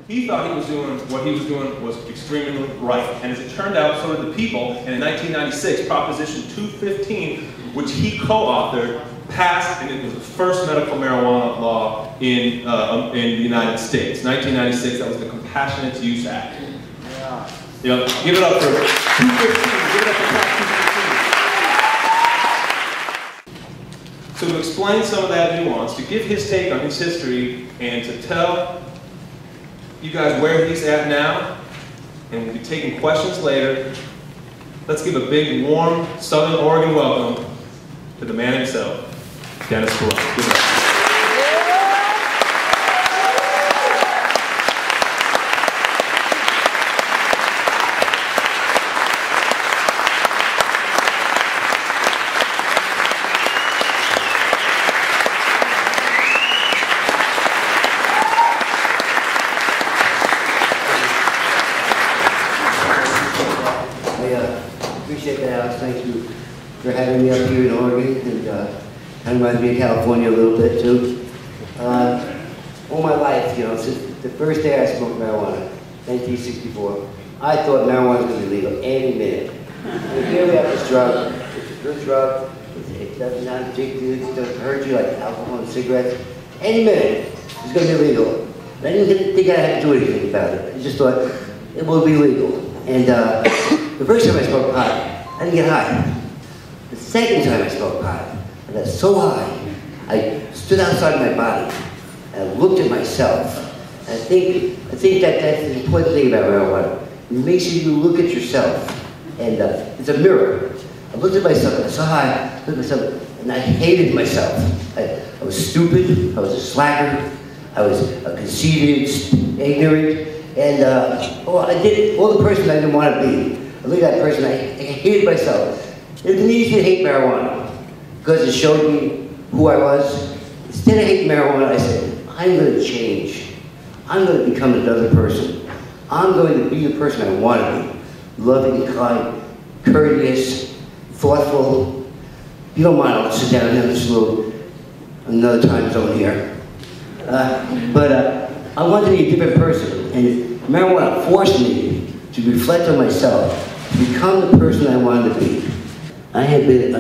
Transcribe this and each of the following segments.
He thought he was doing what he was doing was extremely right. And as it turned out, so did the people. And in 1996, Proposition 215, which he co-authored, passed, and it was the first medical marijuana law in the United States. 1996, that was the Compassionate Use Act. Yeah. You know, give it up for 215. Give it up for Prop 215. So to explain some of that nuance, to give his take on his history, and to tell you guys where he's at now, and we'll be taking questions later, let's give a big, warm Southern Oregon welcome to the man himself, Dennis Peron. Good night. Appreciate that, Alex. Thank you for having me up here in Oregon, and kind of reminds me of California a little bit too. All my life, you know, since the first day I smoked marijuana, 1964, I thought marijuana was going to be legal any minute. And here we have this drug. It's a good drug. It does not addictive. It doesn't hurt you like alcohol and cigarettes. Any minute, it's going to be legal. I didn't think I had to do anything about it. I just thought it will be legal. And the first time I smoked pot, I didn't get high. The second time I smoked pot, I got so high, I stood outside my body and I looked at myself. And I think that that's the important thing about marijuana. It makes you look at yourself, and it's a mirror. I looked at myself, I saw how I looked at myself, and I hated myself. I was stupid, I was a slacker, I was conceited, ignorant, and I did all the person I didn't want to be. I looked at that person, I hated myself. It was easy to hate marijuana because it showed me who I was. Instead of hating marijuana, I said, I'm going to change. I'm going to become another person. I'm going to be the person I want to be. Loving, kind, courteous, thoughtful. If you don't mind, I'll sit down and have this little, another time zone here. But I wanted to be a different person, and marijuana forced me to reflect on myself, to become the person I wanted to be. I have been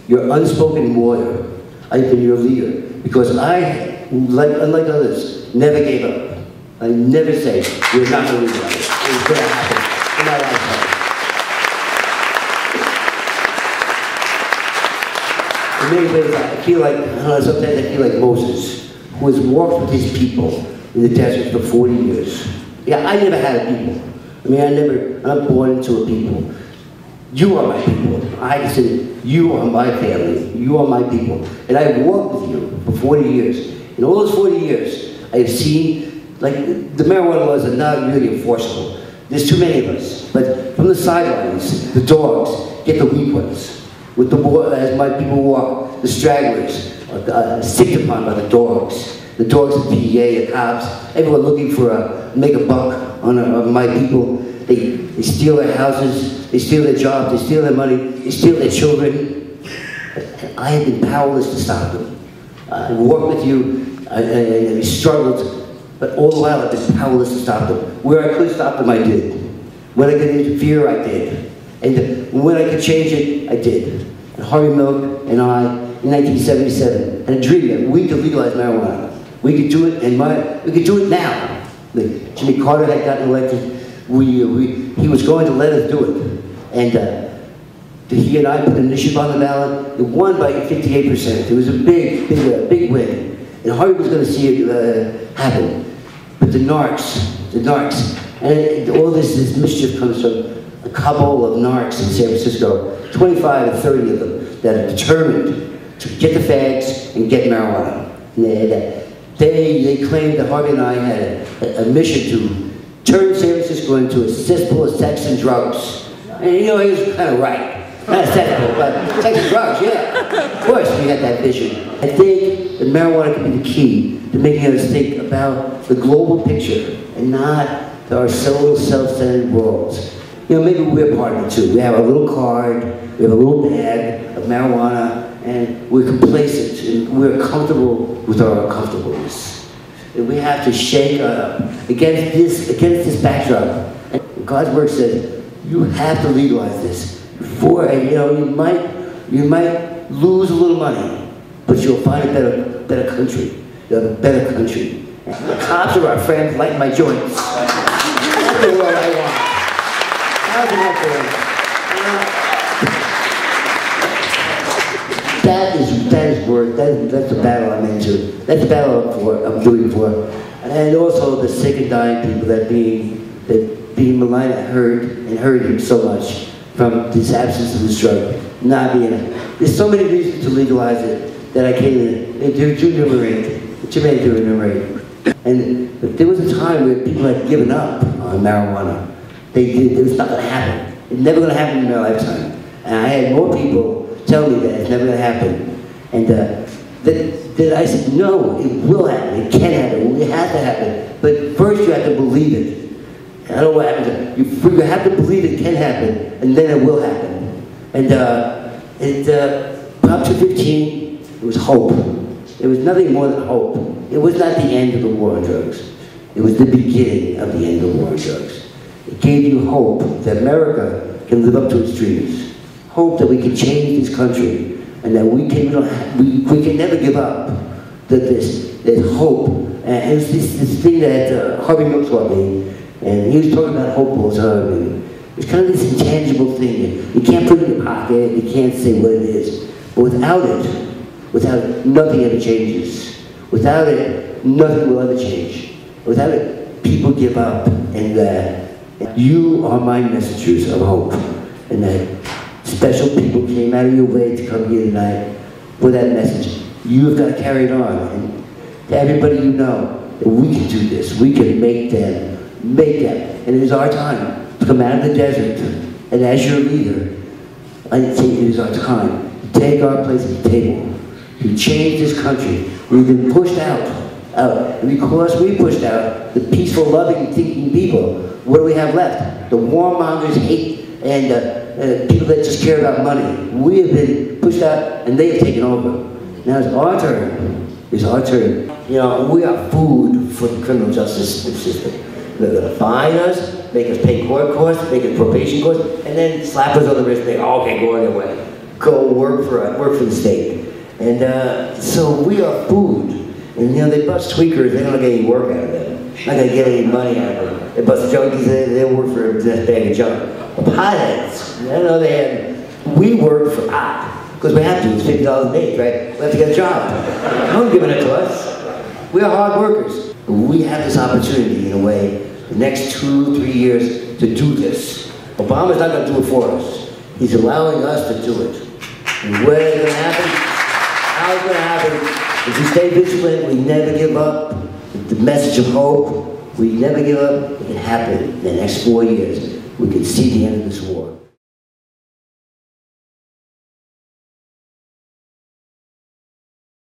your unspoken warrior. I've been your leader, because I, unlike others, never gave up. I never say, you're not going to do it. It's going to happen in my lifetime. In many ways, I feel like, I don't know, sometimes I feel like Moses, who has walked with his people in the desert for 40 years. Yeah, I never had a people. I mean, I'm born into a people. You are my people. I consider you are my family. You are my people. And I've walked with you for 40 years. In all those 40 years, I have seen, like, the marijuana laws are not really enforceable. There's too many of us. But from the sidelines, the dogs get the weak ones. With the, as my people walk, the stragglers are sicked upon by the dogs. The dogs, the DEA, the cops, everyone looking for make a buck on my people. They steal their houses, they steal their jobs, they steal their money, they steal their children. And I have been powerless to stop them. I walked with you, I struggled, but all the while I've been powerless to stop them. Where I could stop them, I did. When I could interfere, I did. And when I could change it, I did. And Harvey Milk and I, in 1977, had a dream that we could legalize marijuana. We could do it, and we could do it now. Jimmy Carter had gotten elected. He was going to let us do it. And he and I put an initiative on the ballot. It won by 58%. It was a big win. And Harvey was going to see it happen. But the narcs, and all this mischief comes from a cabal of narcs in San Francisco, 25 to 30 of them, that are determined to get the fags and get marijuana. They claimed that Harvey and I had a mission to turn San Francisco into a cesspool of sex and drugs. And you know, he was kind of right. Not a cesspool, but sex and drugs, yeah. Of course, we had that vision. I think that marijuana can be the key to making us think about the global picture and not our self-centered worlds. You know, maybe we're part of it too. We have a little card, we have a little bag of marijuana, and we're complacent, and we're comfortable with our uncomfortableness. And we have to shake against this backdrop. And God's word says, you have to legalize this. Before, and you might lose a little money, but you'll find a better country. A better country. The cops are our friends, like my joints. That's the world I want. How's my joints? That's the battle I'm into. That's the battle I'm doing for. And also the sick and dying people that being maligned and hurting so much from this absence of this drug. Not being there's so many reasons to legalize it that I can't even enumerate. And there was a time where people had given up on marijuana. It was not going to happen. It's never going to happen in their lifetime. And I had more people tell me that it's never going to happen. And that I said, no, it will happen. It can happen. It has to happen. But first you have to believe it. I don't know what happens. You have to believe it can happen, and then it will happen. And Prop 215, it was hope. It was nothing more than hope. It was not the end of the war on drugs. It was the beginning of the end of the war on drugs. It gave you hope that America can live up to its dreams. Hope that we can change this country, and that we can never give up. That there's hope. And it was this thing that Harvey Milk taught me, and he was talking about hope all the time. It's kind of this intangible thing. You can't put it in your pocket. You can't say what it is. But without it, nothing ever changes. Without it, nothing will ever change. Without it, people give up. And you are my messengers of hope. And that special people came out of your way to come here tonight for that message. You have got to carry it on. And to everybody you know, that we can do this. We can make that. And it is our time to come out of the desert. And as your leader, I think it is our time to take our place at the table, to change this country. We've been pushed out. And because we pushed out the peaceful, loving, thinking people, what do we have left? The warmongers, hate, and people that just care about money. We have been pushed out, and they have taken over. Now it's our turn. It's our turn. We are food for the criminal justice system. They're going to fine us, make us pay court costs, make us probation costs, and then slap us on the wrist and say, okay, go on your way. Go work for the state. And so we are food. And they bust tweakers, they don't get any work out of them. Not going to get any money out of them. They bust junkies, they work for a bag of junk. The potheads, on the other hand, we work for pot. Because we have to, it's $50 a day, right? We have to get a job. Don't give it to us. We are hard workers. We have this opportunity, in a way, the next 2-3 years to do this. Obama's not going to do it for us. He's allowing us to do it. And where it's going to happen, how it's going to happen, if we stay vigilant, we never give up, the message of hope, we never give up, it can happen in the next 4 years. We can see the end of this war.